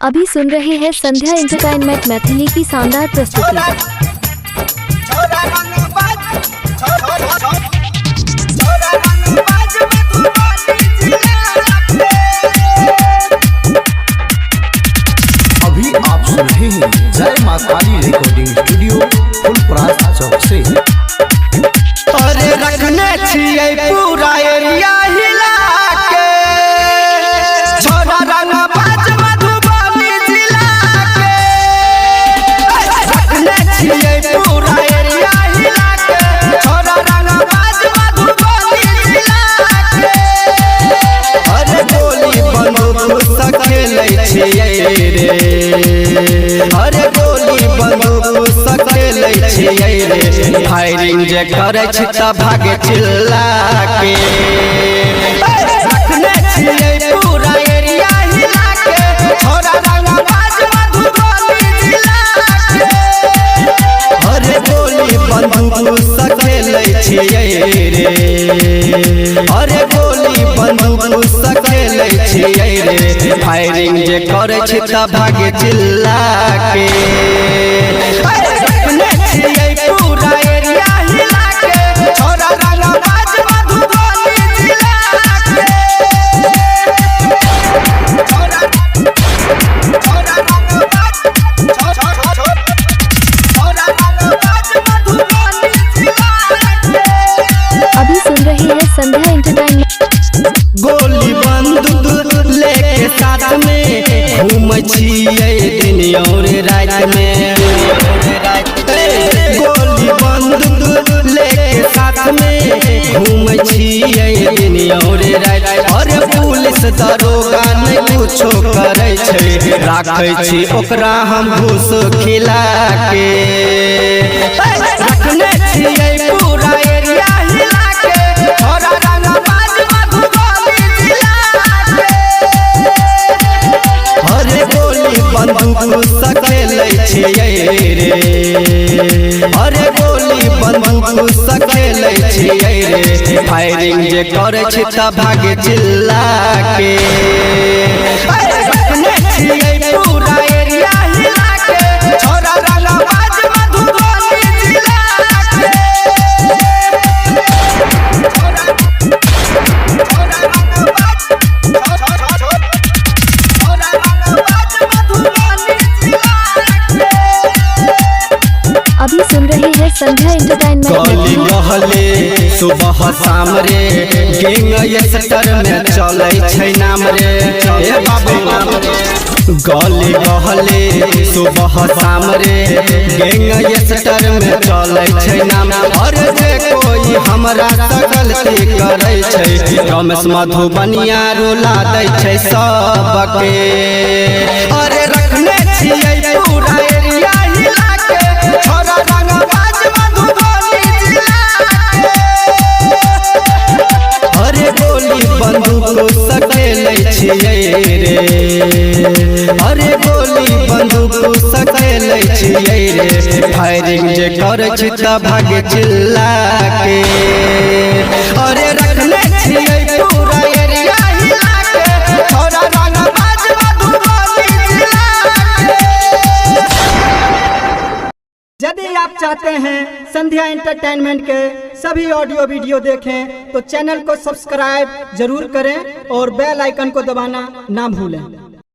अभी सुन रहे हैं संध्या एंटरटेनमेंट मैथिली की शानदार प्रस्तुति। अभी आप सुन रहे हैं जय मां काली रिकॉर्डिंग स्टूडियो फुलपरास चौक से। अरे रखने छिए पूरा एरिया हिला के छोरा रंगबाज मधुबनी जिला के। रखने छिए पूरा एरिया हिला के छोरा रंगबाज मधुबनी जिला के। अरे गोली बंदूक से खेलै छिए रे, अरे गोली बंदूक से खेलै छिए रे। फायरिंग जे करे छी त भागे चिल्ला के। रखने छिए पूरा एरिया हिला के छोरा रंगबाज मधुबनी जिला के। अरे गोली बंदूक से खेलै छिए रे, अरे गोली बंदूक से खेलै छिए रे। फायरिंग जे करे छी त भागे चिल्ला के। रखने छिए पूरा एरिया हिला के छोरा रंगबाज मधुबनी जिला के। छोरा रंगबाज मधुबनी जिला के। अभी सुन रहे हैं संध्या एंटरटेनमेंट। गोली बंदूक लेके साथ में घूमै छिए दिन और रात में। गोली बंदूक लेके साथ में घूमै छिए दिन और रात। और पुलिस दरोगा नहीं कुछो करे छै, राखै छी ओकरा हम घूस खिला के। रखने छिए पूरा एरिया हिला के छोरा रंगबाज मधुबनी जिला के। अरे गोली बंदूक से खेलै छिए रे, अरे गोली बंदूक से खेलै छिए रे। फायरिंग जे करे छी त भागे चिल्ला के। रखने छिए पूरा एरिया हिला के छोरा रंगबाज मधुबनी जिला के। अभी सुन रहे हैं संध्या एंटरटेनमेंट गली मैथिली। गहले सुबह शाम रे गैंग यस्टर में चलै छै नाम रे। ए बाबू गली गहले सुबह शाम रे गैंग यस्टर में चलै छै नाम। और जे कोई हमरा से गलती करे छै रमेश मधुबनिया रुला दै छै सबके। अरे रखने छिए पूरा एरिया हिला के छोरा रंगबाज मधुबनी जिला के। अरे गोली बंदूक से खेलै छिए रे, अरे गोली बंदूक से खेलै छिए रे। फायरिंग जे करे छी त भागे चिल्ला के। अरे रखने छिए पूरा एरिया हिला के छोरा रंगबाज मधुबनी जिला के। यदि आप चाहते हैं संध्या एंटरटेनमेंट के सभी ऑडियो वीडियो देखें तो चैनल को सब्सक्राइब जरूर करें और बेल आइकन को दबाना ना भूलें।